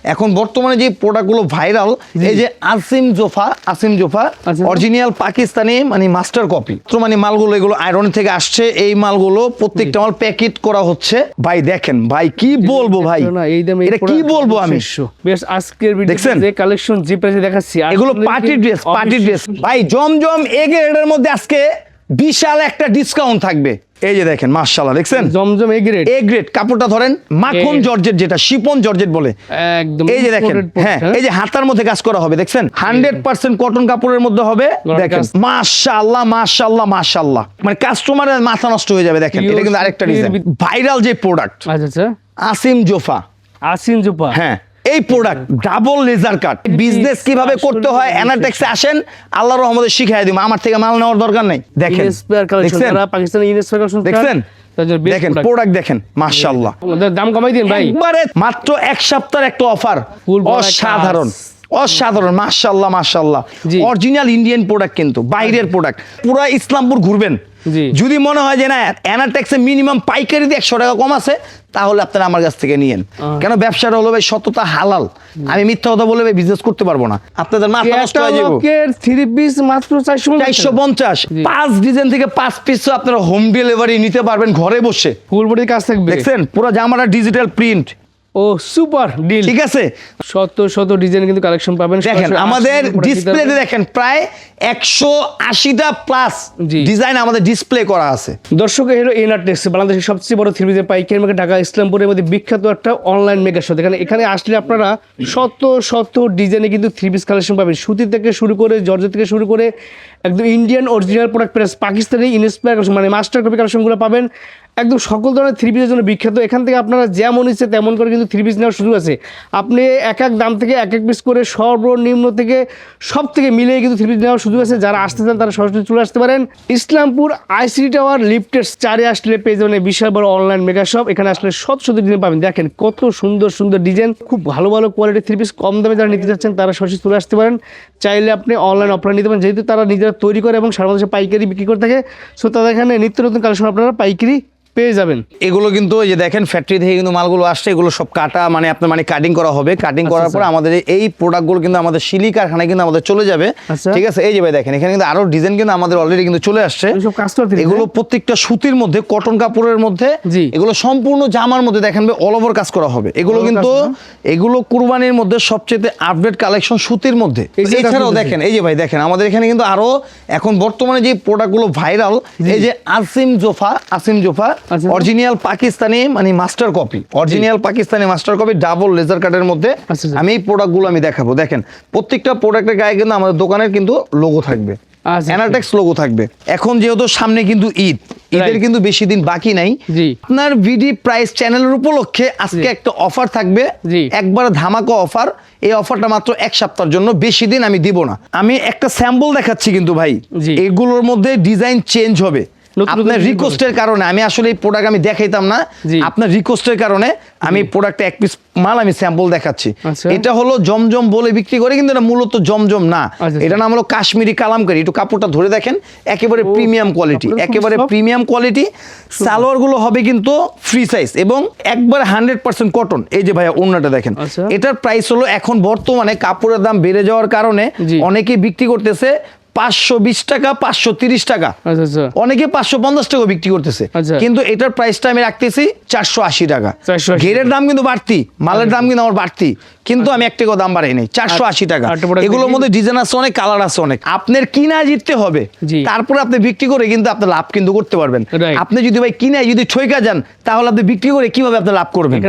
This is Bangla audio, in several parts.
এখন বর্তমানে যে প্রোডাক্টগুলো ভাইরাল, এই যে আসিম জোফা অরিজিনাল পাকিস্তানি মানে মাস্টার কপি, তো মানে মালগুলো এগুলো আয়রন থেকে আসছে। এই মালগুলো প্রত্যেকটা মাল প্যাকেট করা হচ্ছে। ভাই দেখেন ভাই, কি বলবো ভাই, এটা কি বলবো আমি। বেশ, আজকের ভিডিওতে যে কালেকশন যে প্রাইসে দেখাচ্ছি, এগুলো পার্টি ড্রেস ভাই। জমজম এ গ্রেডের মধ্যে আজকে বিশাল একটা ডিসকাউন্ট থাকবে। এই যে দেখেন মাশাআল্লাহ, দেখছেন জমজম এ গ্রেড কাপড়টা ধরেন, মাখন জর্জেট, যেটা শিপন জর্জেট বলে একদম। এই যে দেখেন, হ্যাঁ এই যে হাতার মধ্যে কাজ করা হবে, দেখছেন 100% কটন কাপড়ের মধ্যে হবে। দেখেন মাশাআল্লাহ মাশাআল্লাহ মাশাআল্লাহ, মানে কাস্টমারের মাথা নষ্ট হয়ে যাবে। দেখেন এটা কিন্তু আরেকটা ডিজাইন ভাইরাল যে প্রোডাক্ট। আচ্ছা, আসিম জোফা, হ্যাঁ এই product double laser cut. Business কিভাবে করতে হয় অ্যানাটেক্সে আসেন, আল্লাহর রহমতে শিখাই দিব, আমার থেকে মাল নেওয়ার দরকার নাই। দেখেন দেখেন প্রোডাক্ট দেখেন মাশাআল্লাহ। দাম কমাই দিন ভাই, একবারে মাত্র এক সপ্তাহের একটা অফার, অসাধারণ অসাধারণ মাশাআল্লাহ মাশাআল্লাহ। অরিজিনাল ইন্ডিয়ান প্রোডাক্ট, কিন্তু বাইরের প্রোডাক্ট। পুরো ইসলামপুর ঘুরবেন, যদি মনে হয় যে না অ্যানাটেক্সে মিনিমাম পাইকারিতে 100 টাকা কম আছে, তাহলে আপনারা আমার কাছ থেকে নিয়েন। কেন ব্যবসাটা হলো ভাই সততা হালাল, আমি মিথ্যা কথা বলে ভাই বিজনেস করতে পারবো না। আপনাদের মাথা নষ্ট হয়ে যাবে। 3 পিস মাত্র 450, 5 ডিজাইন থেকে 5 পিস আপনারা হোম ডেলিভারি নিতে পারবেন ঘরে বসে, ফুল বডি কাজ থাকবে। দেখছেন পুরো জামাটা ডিজিটাল প্রিন্ট। ও সুপার ডিল, ঠিক আছে। শত ডিজাইন কিন্তু কালেকশন পাবেন। দেখেন আমাদের ডিসপ্লেতে দেখেন প্রায় 180টা প্লাস ডিজাইন আমাদের ডিসপ্লে করা আছে। দর্শক, হলো এনারটেক্স, বাংলাদেশের সবচেয়ে বড় থ্রি পিসের পাইকারি মার্কেট, ঢাকা ইসলামপুরের মধ্যে বিখ্যাত একটা অনলাইন মেগা শপ। এখানে আসলে আপনারা শত ডিজাইনে কিন্তু থ্রি পিস কালেকশন পাবেন, সুতি থেকে শুরু করে জর্জেট থেকে শুরু করে একদম Indian original product plus Pakistani inspire collection, মানে মাস্টার কপি কালেকশনগুলো পাবেন। একদম সকল ধরনের থ্রি পিসের জন্য বিখ্যাত। এখান থেকে আপনারা যেমন ইচ্ছে তেমন করে কিন্তু থ্রি পিস নেওয়ার সুযোগ আছে। আপনি এক দাম থেকে এক পিস করে সর্বনিম্ন থেকে সব থেকে মিলিয়ে কিন্তু থ্রি পিস নেওয়ার সুযোগ আছে। যারা আসতে চান তারা সরাসরি চলে আসতে পারেন। ইসলামপুর আইসিটি টাওয়ার লিফটের 4-এ আসলে পেয়ে যাবেন বিশাল বড় অনলাইন মেগা শপ। এখানে আসলে শত ডিজাইন পাবেন। দেখেন কত সুন্দর ডিজাইন, খুব ভালো কোয়ালিটির থ্রি পিস কম দামে যারা নিতে যাচ্ছেন তারা সরাসরি চলে আসতে পারেন। চাইলে আপনি অনলাইন অফলাইন নিতে পারেন, যেহেতু তারা নিজেরা তৈরি করে এবং সারা বাংলাদেশে পাইকারি বিক্রি করে থাকে। সো তাদের এখানে নিত্য নতুন কালেকশন আপনারা পাইকারি পেয়ে যাবেন। এগুলো কিন্তু এই যে দেখেন ফ্যাক্টরি থেকে কিন্তু মালগুলো আসছে, এগুলো সব কাটা মানে আপনার মানে কাটিং করা হবে। কাটিং করার পর আমাদের এই প্রোডাক্টগুলো কিন্তু আমাদের শিলি কারখানায় কিন্তু আমাদের চলে যাবে। ঠিক আছে, এই যে ভাই দেখেন এখানে কিন্তু আরো ডিজাইন কিন্তু আমাদের অলরেডি কিন্তু চলে আসছে। এগুলো প্রত্যেকটা সুতির মধ্যে, কটন কাপড়ের মধ্যে, এগুলো সম্পূর্ণ জামার মধ্যে দেখেন অল ওভার কাজ করা হবে। এগুলো কিন্তু এগুলো কুরবানির মধ্যে সবচেয়ে আপডেট কালেকশন সুতির মধ্যে। এছাড়াও দেখেন এই যে ভাই দেখেন আমাদের এখানে কিন্তু আরো এখন বর্তমানে যে প্রোডাক্টগুলো ভাইরাল, এই যে আসিম জোফা অরিজিনাল পাকিস্তানি মানে master copy, original Pakistani master copy double laser কাটের মধ্যে আমি এই প্রোডাক্টগুলো আমি দেখাবো। দেখেন প্রত্যেকটা প্রোডাক্টের গায়ে কিন্তু আমাদের দোকানের কিন্তু লোগো থাকবে, অ্যানাটেক্স লোগো থাকবে। এখন যেহেতু সামনে কিন্তু ঈদের কিন্তু বেশি দিন বাকি নাই, আপনার ভিডি প্রাইস চ্যানেলের উপলক্ষে আজকে একটা অফার থাকবে, একবার ধামাকা অফার। এই অফারটা মাত্র এক সপ্তাহের জন্য, বেশি দিন আমি দিব না। আমি একটা স্যাম্পল দেখাচ্ছি কিন্তু ভাই, এগুলোর মধ্যে ডিজাইন চেঞ্জ হবে। আপনার রিকোয়েস্টের কারণে আমি আসলে এই প্রোডাক্ট আমি দেখাইতাম না, আপনার রিকোয়েস্টের কারণে আমি প্রোডাক্টে এক পিস মাল আমি স্যাম্পল দেখাচ্ছি। এটা হলো জমজম বলে বিক্রি করে, কিন্তু এটা মূলত জমজম না, এটা নাম হলো কাশ্মীরি কালামকারী। একটু কাপড়টা ধরে দেখেন, একেবারে প্রিমিয়াম কোয়ালিটি, একেবারে প্রিমিয়াম কোয়ালিটি। সালোয়ার গুলো হবে কিন্তু ফ্রি সাইজ এবং একবার 100% কটন। এই যে ভাইয়া ওড়নাটা দেখেন, এটার প্রাইস হলো এখন বর্তমানে কাপড়ের দাম বেড়ে যাওয়ার কারণে অনেকেই বিক্রি করতেছে 520 টাকা, 530 টাকা, অনেকে 550 টাকা বিক্রি করতেছে, কিন্তু এটার প্রাইসটা আমি রাখতেছি 480 টাকা। ঘেরের দাম কিন্তু বাড়তি, মালের দাম কিন্তু আমার বাড়তি, কিন্তু আমি 1 টাকা দাম বাড়াই নাই, 480 টাকা। এগুলোর মধ্যে ডিজাইন আছে অনেক, কালার আছে অনেক। আপনার কিনা জিততে হবে, তারপরে আপনি বিক্রি করে কিন্তু আপনি লাভ কিন্তু করতে পারবেন। আপনি যদি ভাই কিনে যদি ঠইকা যান, তাহলে আপনি বিক্রি করে কিভাবে আপনি লাভ করবেন?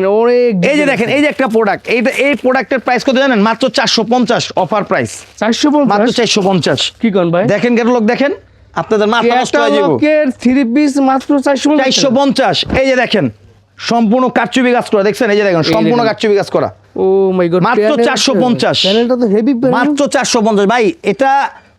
এই যে দেখেন এই যে একটা প্রোডাক্ট, এই প্রোডাক্টের প্রাইস কত জানেন? মাত্র 450 অফার প্রাইস, 450 মাত্র 450। কি কোন ভাই? দেখেন ক্যাটালগ দেখেন, আপনাদের মাথা নষ্ট হয়ে যাবে। 3 পিস মাত্র 450। এই যে দেখেন সম্পূর্ণ কারচুপি কাজ করা, দেখছেন? এই যে দেখেন সম্পূর্ণ কারচুপি কাজ করা। ও মাই গড, মাত্র 450। প্যানেলটা তো হেভি, মাত্র 450 ভাই। এটা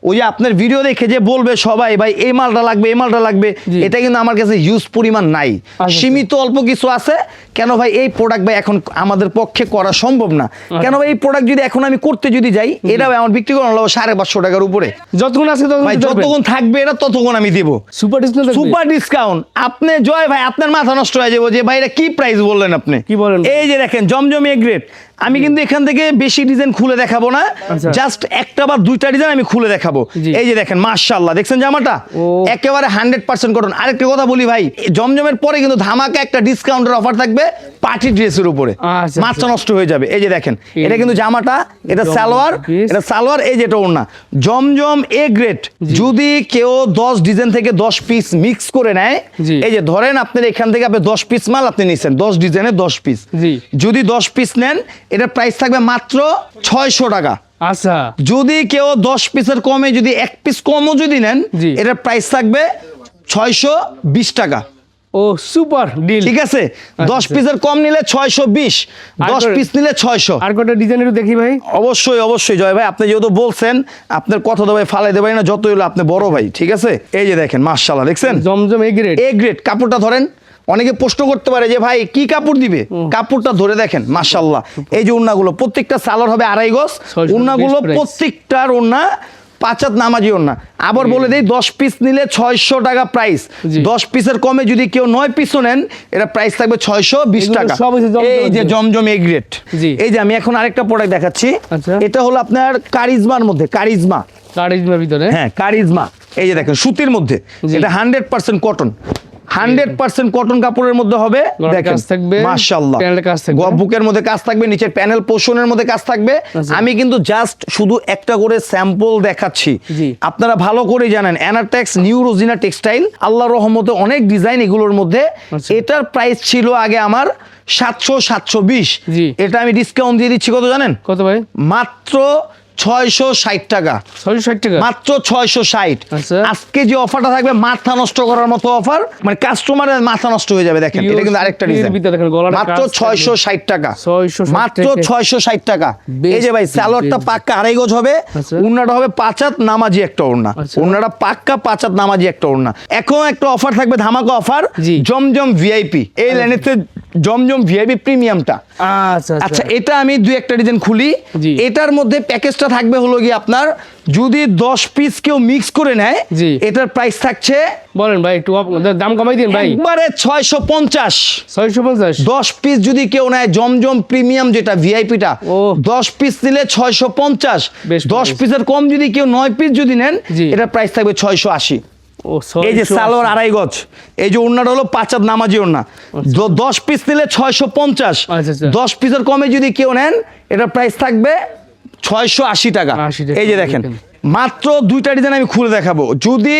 ওই যে আপনার ভিডিও দেখে যে বলবে সবাই ভাই এই মালটা লাগবে, এই মালটা লাগবে, এটা কিন্তু আমার কাছে ইউজ পরিমাণ নাই, সীমিত অল্প কিছু আছে। কেন ভাই এই প্রোডাক্ট ভাই এখন আমাদের পক্ষে করা সম্ভব না। কেন ভাই এই প্রোডাক্ট যদি এখন আমি করতে যদি যাই, এটা ভাই আমার বিক্রি করানো লাগবে 550 টাকার উপরে। যতক্ষণ আছে ভাই যতক্ষণ থাকবে এটা ততক্ষণ আমি দিব সুপার ডিসকাউন্ট। আপনি জয় ভাই আপনার মাথা নষ্ট হয়ে যাবে যে ভাই এটা কি প্রাইস বললেন আপনি, কি বলেন? এই যে দেখেন জমজম এ গ্রেড আমি কিন্তু এখান থেকে বেশি ডিজাইন খুলে দেখাবো না, আচ্ছা। জাস্ট একটা বা দুইটা ডিজাইন আমি খুলে দেখাবো। জি। এই যে দেখেন মাশাআল্লাহ, দেখছেন জামাটা ও। একেবারে 100% কটন। আরেকটা কথা বলি ভাই, জমজমের পরে কিন্তু ধামাকা একটা ডিসকাউন্টের অফার থাকবে পার্টি ড্রেসের উপরে, আচ্ছা, মাথা নষ্ট হয়ে যাবে। এই যে দেখেন, এটা কিন্তু জামাটা, এটা জমজম সালোয়ার, piece। এটা সালোয়ার, এই যেটা ওড়না, জমজম এ গ্রেড। যদি কেউ 10 ডিজাইন থেকে 10 পিস মিক্স করে নেয়, জি। এই যে ধরেন আপনার এখান থেকে আপনি 10 পিস মাল আপনি নিছেন, 10 ডিজাইনের 10 পিস, জি। যদি 10 পিস নেন এটার প্রাইস থাকবে মাত্র 600 টাকা। আচ্ছা, যদি কেউ 10 পিসের কমে যদি 1 পিস কমও যদি নেন, জি। এটার প্রাইস থাকবে 620 টাকা। ও সুপার ডিল। ঠিক আছে, 10 পিসের কম নিলে 620, 10 আর- পিস নিলে 600। আর কটা ডিজাইনের দেখি ভাই। অবশ্যই অবশ্যই জয় ভাই, আপনি যেহেতু বলছেন আপনার কথা তো ভাই ফালাই দেবেন না, যতই হলো আপনি বড় ভাই। ঠিক আছে, এই যে দেখেন মাশাআল্লাহ, দেখছেন জমজম এ গ্রেড। A grade. কাপড়টা ধরেন, অনেকে প্রশ্ন করতে পারে যে ভাই কি কাপড় দিবে, কাপড়টা ধরে দেখেন মাশাআল্লাহ। এই যে ওড়নাগুলো প্রত্যেকটা সালোয়ার হবে 2.5 গজ, 620 ওড়নাগুলো price। প্রত্যেকটার ওড়না 5 হাত নামাজি ওড়না। আবার বলে দেই 10 পিস নিলে 600 টাকা প্রাইস, জি। 10 পিসের কমে যদি কেউ 9 পিসও নেন এটা প্রাইস থাকবে 620 এগুলো টাকা। সব হচ্ছে জমজমের এই যে মধ্যে। জমজম এ গ্রেড। জি। এই যে আমি এখন আরেকটা প্রোডাক্ট দেখাচ্ছি, আচ্ছা। এটা হলো আপনার কারিজমার মধ্যে, কারিজমা, কারিজমার ভিতরে। হ্যাঁ কারিজমা। এই যে দেখেন সুতির মধ্যে, জি। এটা 100% কটন, 100% কটন কাপড়ের মধ্যে হবে। গলার দেখেন কাজ থাকবে, মাশাআল্লাহ, প্যানেলের কাজ থাকবে। বুকের মধ্যে কাজ থাকবে, নিচের প্যানেল পোর্শনের মধ্যে কাজ থাকবে। আচ্ছা। আমি কিন্তু জাস্ট শুধু একটা করে স্যাম্পল দেখাচ্ছি, জি। আপনারা ভালো করে জানেন অ্যানাটেক্স নিউ রোজিনা টেক্সটাইল, আল্লাহর রহমতে অনেক ডিজাইন এগুলোর মধ্যে। আচ্ছা। এটার প্রাইস ছিল আগে আমার 700-720, জি। এটা আমি ডিসকাউন্ট দিয়ে দিচ্ছি কত জানেন? কত ভাই? মাত্র 660 টাকা, 660 টাকা। মাত্র 660। আচ্ছা। আজকে যে অফারটা থাকবে মাথা নষ্ট করার মতো অফার, মানে কাস্টমারের মাথা নষ্ট হয়ে যাবে। দেখেন এটা কিন্তু আরেকটা ডিজাইন, ভিতরে দেখেন গলার মাত্র কাজ থাকবে। 660 টাকা, 660 মাত্র টাকা। 660 টাকা। বেশ, এই যে ভাই সালোয়ারটা বেশ। পাক্কা 2.5 গজ হবে, আচ্ছা। ওড়নাটা হবে 5 হাত নামাজি একটা ওড়না, আচ্ছা। ওড়নাটা পাক্কা 5 হাত নামাজি একটা ওড়না। এখন একটা অফার থাকবে, ধামাকা অফার, জি। জমজম ভিআইপি। এই লাইনেতে জমজম ভিআইপি প্রিমিয়ামটা। আচ্ছা আচ্ছা, এটা আমি দুই একটা ডিজাইন খুলি। জি। এটার মধ্যে প্যাকেজটা থাকবে হলো কি আপনার, যদি 10 পিস কেউ মিক্স করে নেয়, জি। এটার প্রাইস থাকছে বলেন ভাই, একটু দাম কমাই দিন ভাই। একবারে 650। 650। 10 পিস যদি কেউ নেয় জমজম প্রিমিয়াম যেটা ভিআইপিটা, ও। 10 পিস নিলে 650। বেশ 10 price। পিসের কম যদি কেউ 9 পিস যদি নেন, জি। এটার প্রাইস থাকবে 680। ও এই যে সালোয়ার 2.5 গজ, এই যে ওড়নাটা হলো 5 হাত নামাজি ওড়না, 10 পিস নিলে 650। আচ্ছা, আচ্ছা। 10 পিসের কমে যদি কেউ নেন, এটার প্রাইস থাকবে 680 টাকা। 80 টাকা। এই যে দেখেন মাত্র দুইটা ডিজাইন আমি খুলে দেখাবো। যদি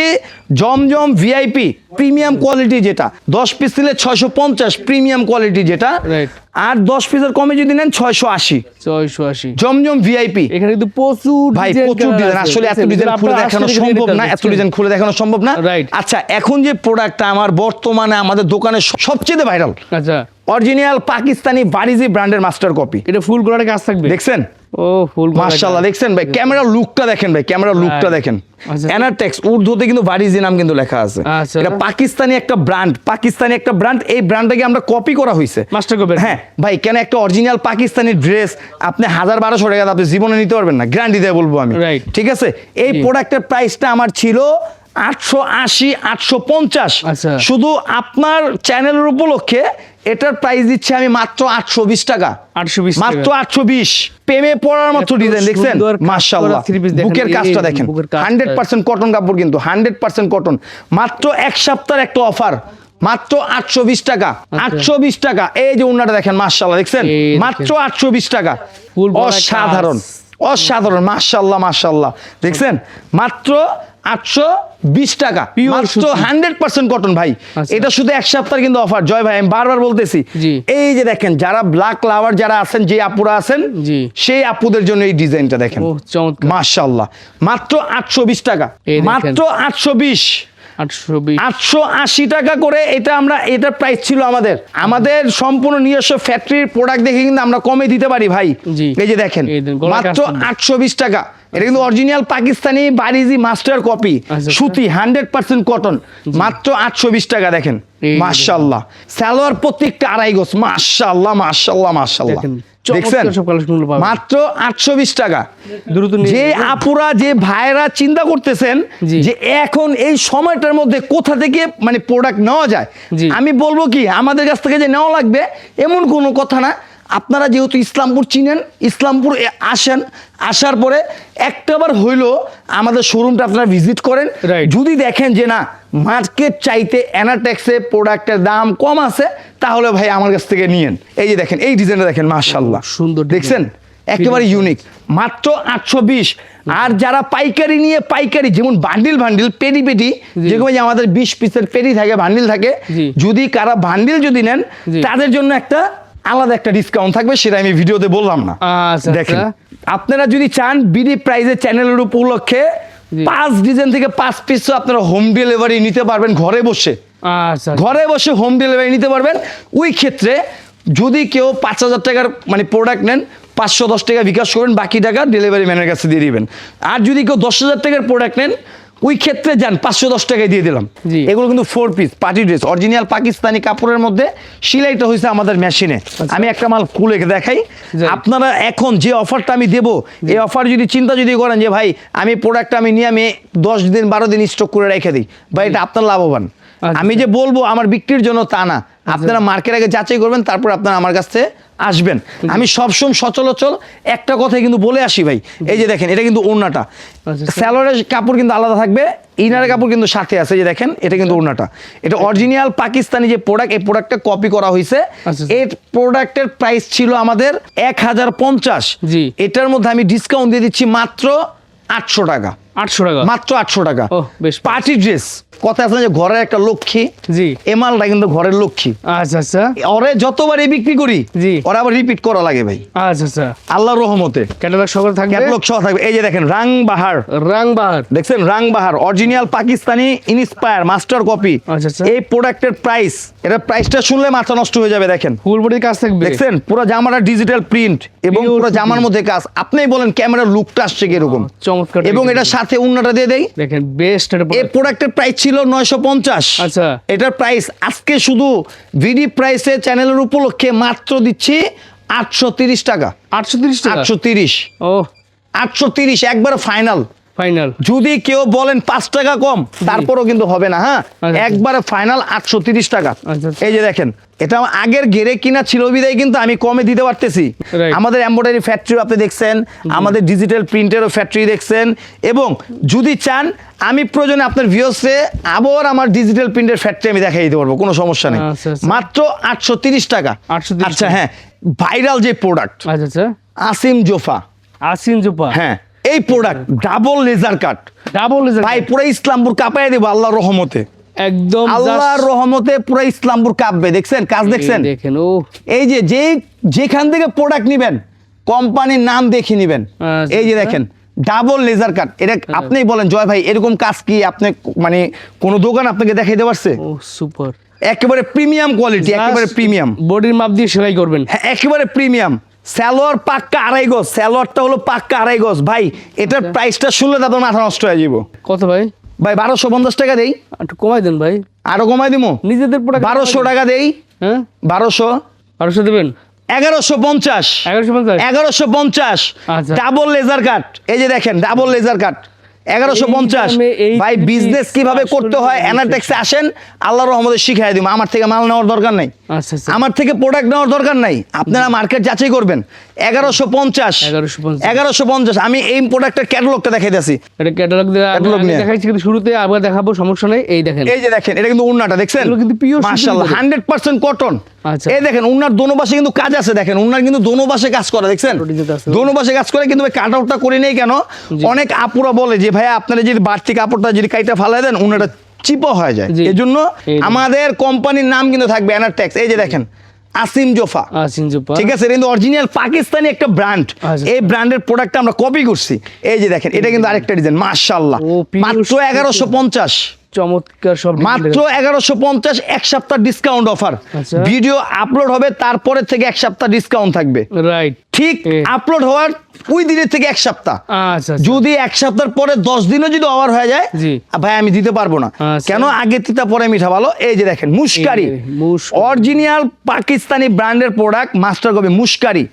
জমজম ভিআইপি প্রিমিয়াম কোয়ালিটি যেটা 10 পিস নিলে 650 প্রিমিয়াম কোয়ালিটি যেটা, Right। আর 10 পিসের কমে যদি নেন 680 680। জমজম ভিআইপি। এখানে কিন্তু প্রচুর ভাই ডিজাইন প্রচুর কালার ডিজাইন, আছে, আসলে এত বুঝছেন? ডিজাইন খুলে আপনারা দেখানো আসলে সম্ভব দেখে না, নিতে এত ডিজাইন খুলে দেখানো সম্ভব না। Right। আচ্ছা, এখন যে প্রোডাক্টটা আমার বর্তমানে আমাদের দোকানে সবচেয়ে ভাইরাল, আচ্ছা, অরিজিনাল পাকিস্তানি বারিজি ব্র্যান্ডের মাস্টার কপি, এটা ফুল গলার কাজ থাকবে। দেখছেন ও ফুল গলার মাশাআল্লাহ, কাজ। দেখছেন ভাই ক্যামেরার লুকটা দেখেন, ভাই ক্যামেরার লুকটা Right। দেখেন। আচ্ছা। অ্যানাটেক্স উর্দুতে কিন্তু বারিজি নাম কিন্তু লেখা আছে। আচ্ছা। এটা পাকিস্তানি একটা ব্র্যান্ড, পাকিস্তানি একটা ব্র্যান্ড, এই ব্র্যান্ডটাকে আমরা কপি করা হয়েছে। Master copy. হ্যাঁ ভাই, কেন একটা অরিজিনাল পাকিস্তানি ড্রেস আপনি 1000-1200 টাকা আপনি জীবনে নিতে পারবেন না, গ্যারান্টি দিয়ে বলবো আমি। Right। ঠিক আছে, এই জি। প্রোডাক্টের প্রাইসটা আমার ছিল 880-850। আচ্ছা। শুধু আপনার চ্যানেলের উপলক্ষে এটার প্রাইস দিচ্ছি আমি মাত্র 820 টাকা। 820 টাকা। মাত্র 820। প্রেমে পড়ার মতো এত ডিজাইন, দেখছেন সুন্দর কাজ করা মাশাআল্লাহ। three piece দেখেন, বুকের কাজটা এই দেখেন, বুকের কাজটা। 100% কটন কাপড় কিন্তু, 100% কটন। মাত্র এক সপ্তাহের একটা অফার, মাত্র 820 টাকা। 820 টাকা। এই যে ওন্নাটা দেখেন মাশাআল্লাহ, দেখছেন এই দেখেন। মাত্র 820 টাকা। ফুল বড় অসাধারণ, কাজ। অসাধারণ, মাশাআল্লাহ মাশাআল্লাহ, দেখছেন মাত্র 820 টাকা, Pure মাত্র সুতি। 100% কটন ভাই। আচ্ছা। এটা শুধু এক সপ্তাহের কিন্তু অফার জয় ভাই, আমি বারবার বলতেছি। জি। এই যে দেখেন যারা ব্ল্যাক লাভার যারা আছেন, যে আপুরা আছেন, জি। সেই আপুদের জন্য এই ডিজাইনটা দেখেন, ও চমৎকার। মাশাআল্লাহ, মাত্র 820 টাকা, এই দেখেন। মাত্র 820। 820। 880 টাকা করে এটা আমরা, এটার প্রাইস ছিল আমাদের সম্পূর্ণ নিজস্ব ফ্যাক্টরির প্রোডাক্ট দেখে কিন্তু আমরা কমে দিতে পারি ভাই। জি। এই যে দেখেন এই দেন, গলার মাত্র কাজ করবে। 820 টাকা। এটা কিন্তু অরিজিনাল পাকিস্তানি বারিজি মাস্টার কপি, আচ্ছা। সুতি 100% কটন, মাত্র 820 টাকা। দেখেন এই যে মাশাআল্লাহ, সালোয়ার প্রত্যেকটা 2.5 গজ, মাশাআল্লাহ মাশাআল্লাহ মাশাআল্লাহ, দেখেন, দেখছেন চমৎকার সব কালেকশনগুলো পাবেন। মাত্র 820 টাকা। দ্রুত নিয়ে যে নিন। আপুরা, যে ভাইরা চিন্তা করতেছেন জি। যে এখন এই সময়টার মধ্যে কোথা থেকে মানে প্রোডাক্ট নেওয়া যায়, জি। আমি বলবো কি আমাদের কাছ থেকে যে নেওয়া লাগবে এমন কোনো কথা না। আপনারা যেহেতু ইসলামপুর চিনেন, ইসলামপুর আসেন, আসার পরে একটাবার হইলো আমাদের শোরুমটা আপনারা ভিজিট করেন। Right. যদি দেখেন যে না মার্কেট চাইতে অ্যানাটেক্সে প্রোডাক্টের দাম কম আছে, তাহলে ভাই আমার কাছ থেকে নিয়েন। এই যে দেখেন এই ডিজাইনটা দেখেন, মাশাআল্লাহ সুন্দর design। দেখছেন, একেবারে ইউনিক, মাত্র 820। আর যারা পাইকারি নিয়ে, পাইকারি যেমন বান্ডিল পেটি যেরকম যে আমাদের 20 পিসের পেটি থাকে, বান্ডিল থাকে, জি। যদি কারা বান্ডিল যদি নেন জি। তাদের জন্য একটা আলাদা একটা ডিসকাউন্ট থাকবে, সেটা আমি ভিডিওতে বললাম না। আচ্ছা, দেখেন আচ্ছা। আপনারা যদি চান বিডি প্রাইজের চ্যানেলের উপলক্ষে জি। 5 ডিজাইন থেকে 5 পিস আপনারা হোম ডেলিভারি নিতে পারবেন ঘরে বসে। আচ্ছা, ঘরে বসে হোম ডেলিভারি নিতে পারবেন। ওই ক্ষেত্রে যদি কেউ 5,000 টাকার মানে প্রোডাক্ট নেন, 510 টাকা বিকাশ করবেন, বাকি টাকা ডেলিভারি ম্যানের কাছে দিয়ে দিবেন। আর যদি কেউ 10,000 টাকার প্রোডাক্ট নেন, ওই ক্ষেত্রে যান 510 টাকায় দিয়ে দিলাম। জি। এগুলো কিন্তু 4 piece party dress, original Pakistani কাপড়ের মধ্যে, সেলাইটা হয়েছে আমাদের মেশিনে। আমি একটা মাল খুলে দেখাই। জি। আপনারা এখন যে অফারটা আমি দেবো, এই অফার যদি চিন্তা করেন যে ভাই আমি প্রোডাক্টটা আমি নিয়ে আমি 10 দিন 12 দিন স্টক করে রেখে দিই, ভাই এটা আপনার লাভবান। আচ্ছা। আমি যে বলবো আমার বিক্রির জন্য তা না, আপনারা মার্কেট আগে যাচাই করবেন, তারপর আপনারা আমার কাছ থেকে আসবেন। আমি সবসময় সচলাচল একটা কথাই কিন্তু বলে আসি ভাই, এই যে দেখেন এটা কিন্তু ওড়নাটা, আচ্ছা। স্যালোয়ারের কাপড় কিন্তু আলাদা থাকবে, ইনারের কাপড় কিন্তু সাথে আছে। এই যে দেখেন এটা কিন্তু ওড়নাটা, এটা অরিজিনাল পাকিস্তানি যে প্রোডাক্ট, এই প্রোডাক্টটা কপি করা হয়েছে। আচ্ছা। এই প্রোডাক্টের প্রাইস ছিল আমাদের 1050। জি। এটার মধ্যে আমি ডিসকাউন্ট দিয়ে দিচ্ছি মাত্র 800 টাকা, 800 টাকা। মাত্র 800 টাকা। ওহ, বেশ। পার্টি ড্রেস, কথা আছে না যে ঘরের একটা লক্ষ্মী, জি। এ মালটা কিন্তু ঘরের লক্ষ্মী। আচ্ছা, আচ্ছা, ওরে যতবারই বিক্রি করি, জি। ওরা আবার রিপিট করা লাগে ভাই, আচ্ছা, আচ্ছা। আল্লাহর রহমতে। ক্যাটালগ সকল থাকবে। ক্যাটালগ সহ থাকবে। এই যে দেখেন রাং বাহার, রাংবাহার। দেখছেন Rang Bahar original Pakistani inspire master copy. আচ্ছা, আচ্ছা। এই প্রোডাক্টের প্রাইস, এটা প্রাইসটা শুনলে মাথা নষ্ট হয়ে যাবে। দেখেন ফুল বডির কাজ থাকবে। দেখছেন পুরো জামাটা ডিজিটাল প্রিন্ট এবং Pure পুরো জামার মধ্যে কাজ। আপনিই বলেন ক্যামেরার লুকটা আসছে কিরকম, চমৎকার। এবং এটার সাথে উন্নাটা দিয়ে দেই। দেখেন বেস্ট এটা। এই প্রোডাক্টের প্রাইস ছিল 950। আচ্ছা। এটার প্রাইস আজকে শুধু ভিডি প্রাইসে চ্যানেলের উপলক্ষে মাত্র দিচ্ছি 830 টাকা। 830 টাকা। 830, ও 830 একবার ফাইনাল। ফাইনাল। যদি কেউ বলেন 5 টাকা কম, তারপরও কিন্তু হবে না। হ্যাঁ, আচ্ছা। একবারে ফাইনাল 830 টাকা। আচ্ছা, আচ্ছা। এই যে দেখেন এটা আগের গেরে কিনা ছিল বিদায় কিন্তু আমি কমে দিতে পারতেছি। Right. আমাদের এমব্রয়ডারি ফ্যাক্টরি আপনি দেখছেন, আমাদের ডিজিটাল প্রিন্টেরও ফ্যাক্টরি দেখছেন, এবং যদি চান আমি প্রয়োজনে আপনার ভিউয়ার্সে আবার আমার ডিজিটাল প্রিন্টের ফ্যাক্টরি আমি দেখাই দিতে পারবো, কোনো সমস্যা নেই। আচ্ছা, আচ্ছা। মাত্র 830 টাকা। 830 আচ্ছা টাকা। হ্যাঁ, ভাইরাল যে প্রোডাক্ট আচ্ছা, আচ্ছা। আসিম জোফা, আসিন জোপা। হ্যাঁ এই product double laser cut, double laser. ভাই পুরো ইসলামপুর কাঁপায় দেবো আল্লাহর রহমতে। একদম আল্লাহর রহমতে পুরো ইসলামপুর কাঁপবে। দেখছেন কাজ, দেখছেন দেখেন। ও এই যে যেখান থেকে প্রোডাক্ট নিবেন কোম্পানির নাম দেখে নিবেন। আচ্ছা, এই যে দেখেন ডাবল লেজার কাট, এটা আপনিই বলেন জয় ভাই এরকম কাজ কি আপনি মানে কোন দোকান আপনাকে দেখাইতে পারছে? ও সুপার। একেবারে প্রিমিয়াম কোয়ালিটি, একেবারে প্রিমিয়াম। বডির মাপ দিয়ে সেলাই করবেন। হ্যাঁ একেবারে প্রিমিয়াম। সালোয়ার পাক্কা 2.5 গজ, সালোয়ারটা হলো পাক্কা 2.5 গজ। ভাই এটার প্রাইসটা শুনলে তারপর মাথা নষ্ট হয়ে যাব। কত ভাই? ভাই 1250 টাকা দেই। একটু কমাই দেন ভাই। আরো কমাই দিমু, নিজেদের প্রোডাক্ট 1200 টাকা দেই। হ্যাঁ 1200, 1200 দেবেন। 1150, 1150। 1150 আচ্ছা। Double laser cut. এই যে দেখেন ডাবল লেজার কাট 1150। এই দামে এই ভাই জিনিস বিজনেস কিভাবে করতে আসলে হয় অ্যানাটেক্সে আসেন, আল্লাহর রহমতে শিখাই দিব। আমার থেকে মাল নেওয়ার দরকার নাই, আচ্ছা, আচ্ছা। আমার থেকে প্রোডাক্ট নেওয়ার দরকার নাই। আপনারা মার্কেট যাচাই করবেন। 1150, 1150। আমি এই প্রোডাক্টের ক্যাটালগটা দেখাইতেছি। এটা ক্যাটালগ Catalog নিয়ে। দেখাইছি কিন্তু শুরুতে, আবার দেখাবো, সমস্যা নেই। এই দেখেন। এই যে দেখেন এটা কিন্তু উন্নাটা দেখছেন, এগুলো কিন্তু pure মাশাআল্লাহ সুতির 100% কটন। আচ্ছা। এই দেখেন উন্নার দোনো পাশে কিন্তু কাজ আছে। দেখেন উন্নার কিন্তু দোনো পাশে কাজ করা, দেখছেন Produce আছে। দোনো পাশে কাজ করে, কিন্তু কাট আউটটা করে নেই কেন? অনেক আপুরা বলে যে ভাই আপনারা যদি বাড়তি কাপড়টা যদি কাইটা ফালাই দেন উন্নাটা চিপো হয়ে যায়। জি। এজন্য এই যে। আমাদের কোম্পানির নাম কিন্তু থাকবে অ্যানাটেক্স। এই যে দেখেন আসিম জোফা, আসিন জোপা। ঠিক আছে, এটা কিন্তু অরিজিনাল পাকিস্তানি একটা ব্র্যান্ড। আচ্ছা। এই ব্র্যান্ডের প্রোডাক্টটা আমরা কপি করছি। এই যে দেখেন এটা কিন্তু আরেকটা ডিজাইন, মাশাআল্লাহ। ও, pure মাত্র সুতি। 1150, চমৎকার সব মাত্র 1150। এক সপ্তাহ ডিসকাউন্ট অফার। আচ্ছা। ভিডিও আপলোড হবে তারপরে থেকে এক সপ্তাহ ডিসকাউন্ট থাকবে। রাইট। ঠিক আপলোড হওয়ার ওই দিনের থেকে এক সপ্তাহ। আচ্ছা, যদি এক সপ্তাহের পরে 10 দিনও যদি ওভার হয়ে যায়, জি। ভাই আমি দিতে পারবো না। আচ্ছা। কেন? আগে তিতা পরে মিঠা ভালো। এই যে দেখেন মুশকারি, এই যে, মুশকারি। অরিজিনাল পাকিস্তানি ব্র্যান্ডের প্রোডাক্ট মাস্টার কপি মুশকারি।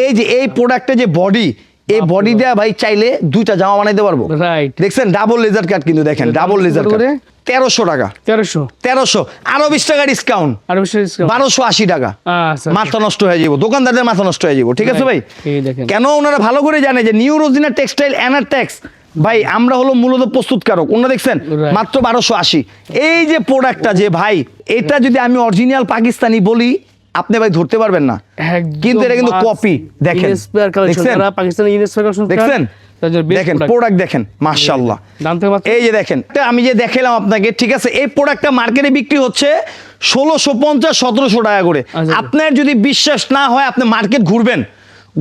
এই যে এই প্রোডাক্টের যে বডি, এই বডি দেয়া ভাই চাইলে 2টা জামা বানাইতে পারবো। রাইট, দেখছেন ডাবল লেজার কাট কিন্তু দেখেন ডাবল লেজার কাট 1300 টাকা, 1300 আরো 20 টাকা ডিসকাউন্ট, আর বেশি ডিসকাউন্ট 1280 টাকা। আচ্ছা, মাথা নষ্ট হয়ে যাবো, দোকানদারদের মাথা নষ্ট হয়ে যাবো, ঠিক আছে ভাই? এই দেখেন কেন ওনারা ভালো করে জানে যে নিউ রোজিনা টেক্সটাইল অ্যানাটেক্স ভাই আমরা হলো মূলত প্রস্তুতকারক। ওনারা দেখছেন Right. মাত্র 1280। এই যে প্রোডাক্টটা যে ভাই এটা যদি আমি অরিজিনাল পাকিস্তানি বলি আপনি ভাই ধরতে পারবেন না, কিন্তু এটা কিন্তু কপি। দেখেন দেখছেন পাকিস্তানি ইনস্পায়ার কালেকশন দেখছেন দেখেন প্রোডাক্ট দেখেন মাশাআল্লাহ। দাম থেকে মাত্র এই যে দেখেন আমি যে দেখালাম আপনাকে, ঠিক আছে? এই প্রোডাক্টটা মার্কেটে বিক্রি হচ্ছে 1650 1700 টাকা করে। আচ্ছা। আপনার যদি বিশ্বাস না হয় আপনি মার্কেট ঘুরবেন,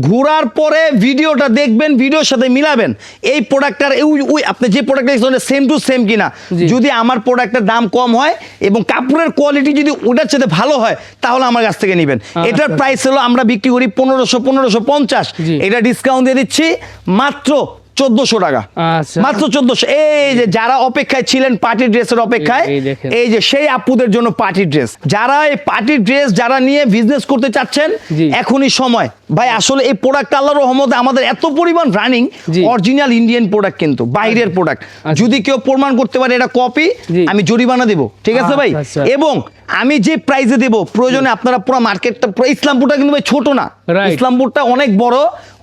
ঘোরার পরে ভিডিওটা দেখবেন, ভিডিওর সাথে মিলাবেন এই প্রোডাক্টটার ওই আপনি যে প্রোডাক্টটা দেখছেন সেম টু সেম কিনা। জি। যদি আমার প্রোডাক্টের দাম কম হয় এবং কাপড়ের কোয়ালিটি যদি ওটার সাথে ভালো হয় তাহলে আমার কাছ থেকে নেবেন। এটার প্রাইস হলো আমরা বিক্রি করি 1550, জি। এটা ডিসকাউন্ট দিয়ে দিচ্ছি মাত্র 1400 টাকা, আচ্ছা। মাত্র 1400। এই যে যারা অপেক্ষায় ছিলেন পার্টি ড্রেসের অপেক্ষায়, এই দেখেন। এই যে সেই আপুদের জন্য পার্টি ড্রেস, যারা এই পার্টি ড্রেস যারা নিয়ে বিজনেস করতে চাচ্ছেন জি। এখনই সময় ভাই। আসলে এই প্রোডাক্ট আল্লাহর রহমতে আমাদের এত পরিমাণ রানিং, জি। অরিজিনাল ইন্ডিয়ান প্রোডাক্ট কিন্তু বাইরের প্রোডাক্ট। যদি কেউ প্রমাণ করতে পারে এটা কপি, জি। আমি জরিমানা দেব, ঠিক আছে ভাই? আচ্ছা। এবং আমি যে প্রাইসে দেব প্রয়োজনে আপনারা পুরো মার্কেটটা, পুরো ইসলামপুরটা কিন্তু ভাই ছোট না, Right. ইসলামপুরটা অনেক বড়,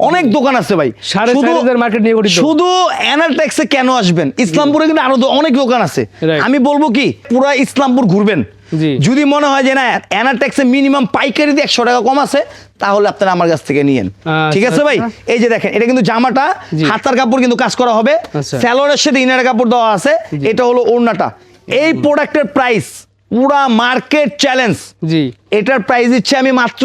অনেক দোকান আছে ভাই। 4,500 মার্কেট নিয়ে গঠিত। শুধু অ্যানাটেক্সে কেন আসবেন? ইসলামপুরে কিন্তু আরো অনেক দোকান আছে। Right. আমি বলবো কি পুরো ইসলামপুর ঘুরবেন, জি। যদি মনে হয় যে না অ্যানাটেক্সে মিনিমাম পাইকারিতে 100 টাকা কম আছে তাহলে আপনারা আমার কাছ থেকে নিয়েন, ঠিক আছে ভাই? এই যে দেখেন এটা কিন্তু জামাটা জি। হাতার কাপড় কিন্তু কাজ করা হবে, আচ্ছা। স্যালোয়ারের সাথে ইনার কাপড় দেওয়া আছে। এটা হলো ওড়নাটা। এই প্রোডাক্টের প্রাইস পুরা মার্কেট চ্যালেঞ্জ। জি, এটার প্রাইস দিচ্ছি আমি মাত্র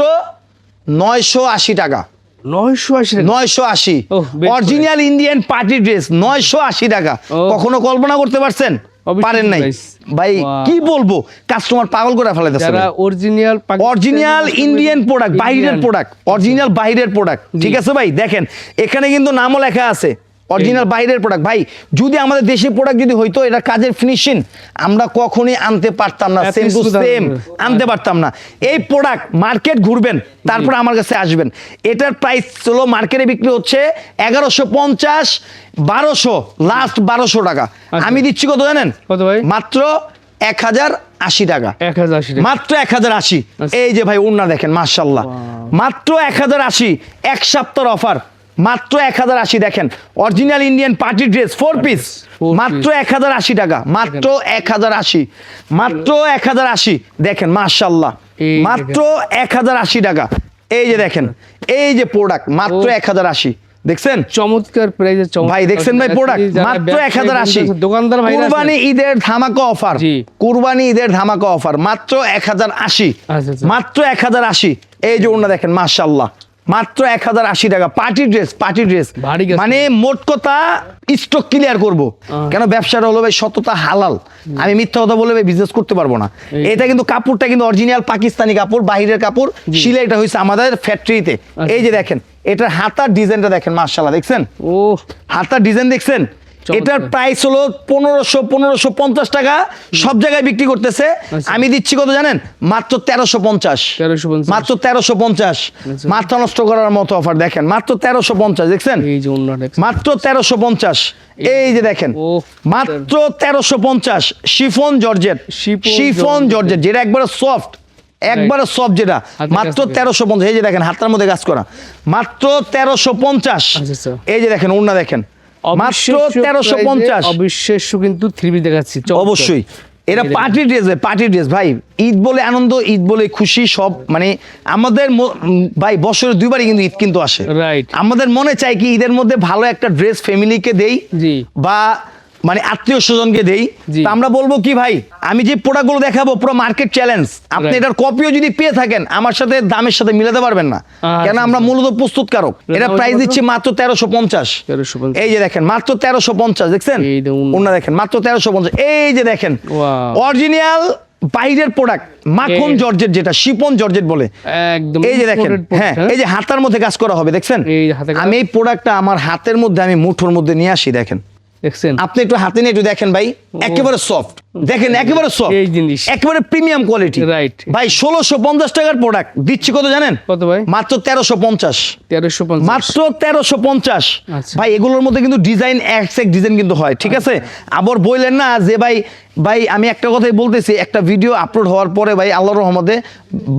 980 টাকা, 980 980। ওহ, বেশ অরিজিনাল ইন্ডিয়ান পার্টি ড্রেস 980 টাকা। ও। কখনো কল্পনা করতে পারছেন? অবশ্যই পারেন নাই price। ভাই। Wow। কি বলবো, কাস্টমার পাগল করে ফেলাইতেছে। যারা অরিজিনাল অরিজিনাল ইন্ডিয়ান প্রোডাক্ট, বাইরের প্রোডাক্ট, অরিজিনাল বাইরের প্রোডাক্ট, ঠিক আছে ভাই? দেখেন এখানে কিন্তু নামও লেখা আছে অরিজিনাল বাইরের প্রোডাক্ট। ভাই যদি আমাদের দেশি প্রোডাক্ট যদি হইতো এটা কাজের ফিনিশিং আমরা কখনোই আনতে পারতাম না, এত সেম টু সুন্দর। সেম আনতে পারতাম না। এই প্রোডাক্ট মার্কেট ঘুরবেন তারপর আমার কাছে আসবেন। এটার প্রাইস হলো মার্কেটে বিক্রি হচ্ছে 1150 1200, লাস্ট 1200 টাকা। আমি দিচ্ছি কত জানেন? কত ভাই? মাত্র 1080 টাকা, 1080 টাকা। মাত্র 1080। আচ্ছা। এই যে ভাই ওড়না দেখেন মাশাআল্লাহ, মাত্র 1080, এক সপ্তাহের অফার, মাত্র 1080। দেখেন original Indian party dress 4 piece, মাত্র 1080 টাকা, মাত্র 1080, মাত্র 1080। দেখেন মাশাআল্লাহ, এই মাত্র 1080 টাকা। এই যে দেখেন এই যে প্রোডাক্ট মাত্র 1080, দেখছেন? চমৎকার প্রাইজে চমৎকার ভাই দেখছেন ভাই প্রোডাক্ট মাত্র 1080। দোকানদার ভাই কুরবানি ঈদের ধামাকা অফার, জি। কুরবানি ঈদের ধামাকা অফার মাত্র 1080, আচ্ছা, আচ্ছা। মাত্র 1080। এই যে ওনা দেখেন মাশাআল্লাহ, মাত্র 1080 টাকা। পার্টি ড্রেস, পার্টি ড্রেস ভারী গেছে। মানে মোট কথা স্টক ক্লিয়ার করব। কেন ব্যবসাটা হলো ভাই সততা হালাল, আমি মিথ্যা কথা বলে ভাই বিজনেস করতে পারবো না। এটা কিন্তু কাপড়টা কিন্তু অরিজিনাল পাকিস্তানি কাপড়, বাইরের কাপড়, সেলাইটা হয়েছে আমাদের ফ্যাক্টরিতে। এই যে দেখেন এটার হাতার ডিজাইনটা দেখেন মাশাআল্লাহ, দেখছেন ও হাতার ডিজাইন দেখছেন? চমৎকার। এটার প্রাইস হলো 1550 টাকা, সব জায়গায় বিক্রি করতেছে। আচ্ছা। আমি দিচ্ছি কত জানেন? মাত্র 1350, 1350 মাত্র 1350। আচ্ছা। মাথা নষ্ট করার মতো অফার দেখেন, মাত্র 1350, দেখছেন? এই যে অন্যটা মাত্র 1350। এই যে দেখেন ও, মাত্র 1350, chiffon georgette, chiffon chiffon georgette যেটা একবারে সফট, একবারে সফট, যেটা হাতের মাত্র কাজ থেকে। 1350। এই যে দেখেন হাতের মধ্যে কাজ করা, মাত্র 1350। আচ্ছা, আচ্ছা। এই যে দেখেন ওড়না দেখেন মাত্র 1350। অবিশ্বাস্য কিন্তু 3 দেখাচ্ছি চমৎকার। অবশ্যই এটা এই দেখেন। পার্টি ড্রেস, পার্টি ড্রেস ভাই। ঈদ বলে আনন্দ, ঈদ বলে খুশি, সব মানে আমাদের ভাই বছরে 2বারই কিন্তু ঈদ কিন্তু আসে। রাইট। আমাদের মনে চাই কি ঈদের মধ্যে ভালো একটা ড্রেস ফ্যামিলিকে দেই, জি। বা মানে আত্মীয় স্বজনকে দেই। জি। তো আমরা বলবো কি ভাই, আমি যে প্রোডাক্টগুলো দেখাবো পুরো মার্কেট চ্যালেঞ্জ, আপনি Right. এটার কপিও যদি পেয়ে থাকেন আমার সাথে দামের সাথে মিলাতে পারবেন না, আচ্ছা, কেন আমরা মূলত প্রস্তুতকারক। এটা প্রাইস কত? দিচ্ছি মাত্র 1350। 1350 এই যে দেখেন মাত্র 1350, দেখছেন? এই দেখুন। ওনা দেখেন মাত্র 1350। এই যে দেখেন Wow. অরিজিনাল বাইরের প্রোডাক্ট, মাখন এই- জর্জেট, যেটা শিপন জর্জেট বলে। একদম এই যে দেখেন, imported product, হ্যাঁ এই যে হাতার মধ্যে কাজ করা হবে, দেখছেন? এই হাতে কাজ। আমি এই প্রোডাক্টটা আমার হাতের মধ্যে, আমি মুঠোর মধ্যে নিয়ে আসি, দেখেন দেখছেন? আপনি একটু হাতে নিয়ে একটু দেখেন ভাই, একেবারে সফট, দেখেন একেবারে সফট, এই জিনিস একেবারে প্রিমিয়াম কোয়ালিটি। রাইট ভাই 1650 টাকার প্রোডাক্ট দিচ্ছি কত জানেন? কত ভাই? মাত্র 1350। 1350 মাত্র 1350। আচ্ছা। ভাই এগুলোর মধ্যে কিন্তু ডিজাইন এক ডিজাইন কিন্তু হয়, ঠিক আছে? আবার বললেন না যে ভাই ভাই আমি একটা কথাই বলতেছি, একটা ভিডিও আপলোড হওয়ার পরে ভাই আল্লাহর রহমতে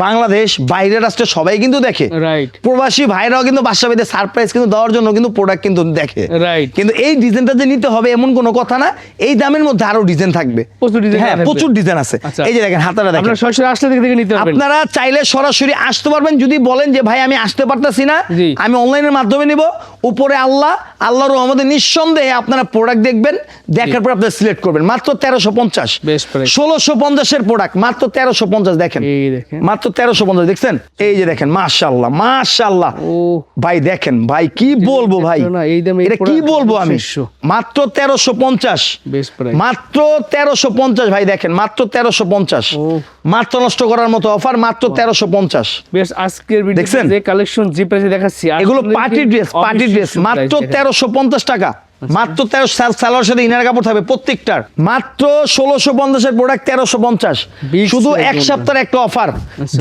বাংলাদেশ বাইরের রাষ্ট্রে সবাই কিন্তু দেখে, রাইট প্রবাসী ভাইরাও কিন্তু বাসা বেঁধে সারপ্রাইজ কিন্তু দেওয়ার জন্য কিন্তু প্রোডাক্ট কিন্তু দেখে। রাইট কিন্তু এই ডিজাইনটা যে নিতে হবে এমন কোনো কথা না, এই দামের মধ্যে আরো ডিজাইন থাকবে, প্রচুর ডিজাইন হ্যাঁ প্রচুর ডিজাইন আছে। আচ্ছা। এই যে দেখেন হাতাটা দেখেন, আপনারা সরাসরি আসলে দেখে নিতে পারবেন। আপনারা চাইলে সরাসরি আসতে পারবেন। যদি বলেন যে ভাই আমি আসতে পারতাছি না, জি। আমি অনলাইনের মাধ্যমে নিব, উপরে আল্লাহর রহমতে নিঃসন্দেহে আপনারা প্রোডাক্ট দেখবেন, দেখার পর আপনারা সিলেক্ট করবেন। মাত্র 1350। বেশ প্রাইস। 1650 এর প্রোডাক্ট মাত্র 1350। দেখেন এই দেখেন মাত্র 1350, দেখছেন? এই যে দেখেন মাশাআল্লাহ মাশাআল্লাহ। ও ভাই দেখেন ভাই কি বলবো ভাই, না, এই দামে এই এটা কি product বলবো আমি, 600 মাত্র 1350। বেশ প্রাইস। মাত্র 1350 ভাই দেখেন, মাত্র 1350। ও। মাত্র নষ্ট করার মতো অফার, মাত্র 1350। বেশ আজকের দেখছেন? ভিডিওতে যে কালেকশন যে প্রাইসে দেখাচ্ছি এগুলো আসলে পার্টি কিন্তু ড্রেস, পার্টি অবিশ্বাস্য ড্রেস, মাত্র price দেখেন। 1350 টাকা। মাত্র 13 সালোয়ার সাথে ইনার কাপড় থাকবে প্রত্যেকটার। মাত্র 1650 এর প্রোডাক্ট 1350। Big শুধু size এক বলবেন। সপ্তাহের একটা অফার,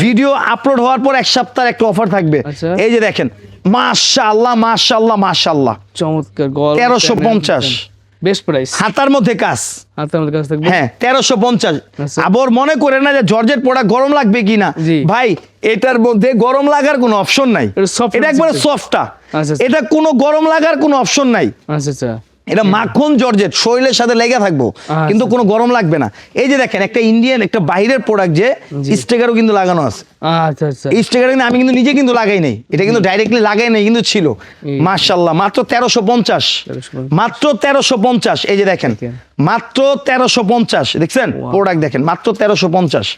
ভিডিও আপলোড হওয়ার পর এক সপ্তাহের একটা অফার থাকবে। আচ্ছা। এই যে দেখেন মাশাআল্লাহ মাশাআল্লাহ মাশাআল্লাহ। চমৎকার গল 1350। বেশ প্রাইস। হাতার মধ্যে কাজ, হাতের মধ্যে কাজ থাকবে। হ্যাঁ 1350। আচ্ছা। আবার মনে করে না যে জর্জেট প্রোডাক্ট গরম লাগবে কিনা, জি। ভাই এটার মধ্যে গরম লাগার কোনো অপশন নাই, এটা soft এটা একবারে আছে। সফটটা, আচ্ছা, আচ্ছা। এটা কোনো গরম লাগার কোনো অপশন নাই। আচ্ছা আচ্ছা এটা মাখন জর্জেট, শরীরের সাথে লেগে থাকবো, কিন্তু কোনো গরম লাগবে না। এই যে দেখেন একটা ইন্ডিয়ান একটা বাইরের প্রোডাক্ট, যে স্টিকারও কিন্তু লাগানো আছে। আচ্ছা আচ্ছা এই স্টিকার কিন্তু আমি কিন্তু নিজে কিন্তু লাগাই নাই, এটা কিন্তু ডাইরেক্টলি লাগাই নাই, কিন্তু ছিল। মাশাআল্লাহ মাত্র 1350। 1350 মাত্র 1350। এই যে দেখেন মাত্র 1350, দেখছেন প্রোডাক্ট দেখেন মাত্র 1350।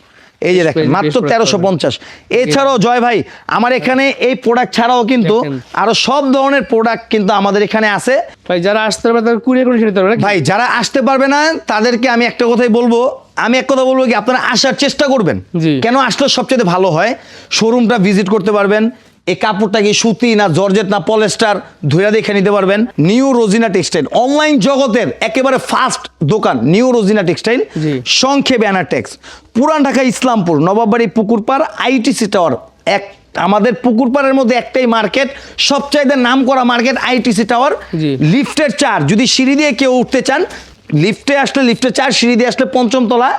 এই যে দেখেন বেশ মাত্র product 1350। এছাড়াও জয় ভাই আমার এখানে এই প্রোডাক্ট ছাড়াও কিন্তু দেখেন। আরো সব ধরনের প্রোডাক্ট কিন্তু আমাদের এখানে আছে। ভাই যারা আসতে পারবে তারা কুরিয়ার করে নিতে পারবে নাকি? ভাই যারা আসতে পারবে না তাদেরকে আমি একটা কথাই বলবো, আমি এক কথা বলবো কি আপনারা আসার চেষ্টা করবেন। জি। কেন আসলে সবচেয়ে ভালো হয়, শোরুমটা ভিজিট করতে পারবেন, এই কাপড়টা কি সুতি না জর্জেট না পলিস্টার ধুয়া দেখে নিতে পারবেন। নিউ রোজিনা টেক্সটাইল অনলাইন জগতের একেবারে ফার্স্ট দোকান, নিউ রোজিনা টেক্সটাইল, জি। সংক্ষেপে অ্যানাটেক্স, পুরান ঢাকা ইসলামপুর নবাববাড়ি পুকুরপাড় আইটিসি টাওয়ার। আমাদের পুকুরপাড়ের মধ্যে একটাই মার্কেট, সবচাইতে নাম করা মার্কেট আইটিসি টাওয়ার। জি। লিফটের 4, যদি সিঁড়ি দিয়ে কেউ উঠতে চান লিফটে আসলে লিফটের 4, সিঁড়ি দিয়ে আসলে 5ম তলা।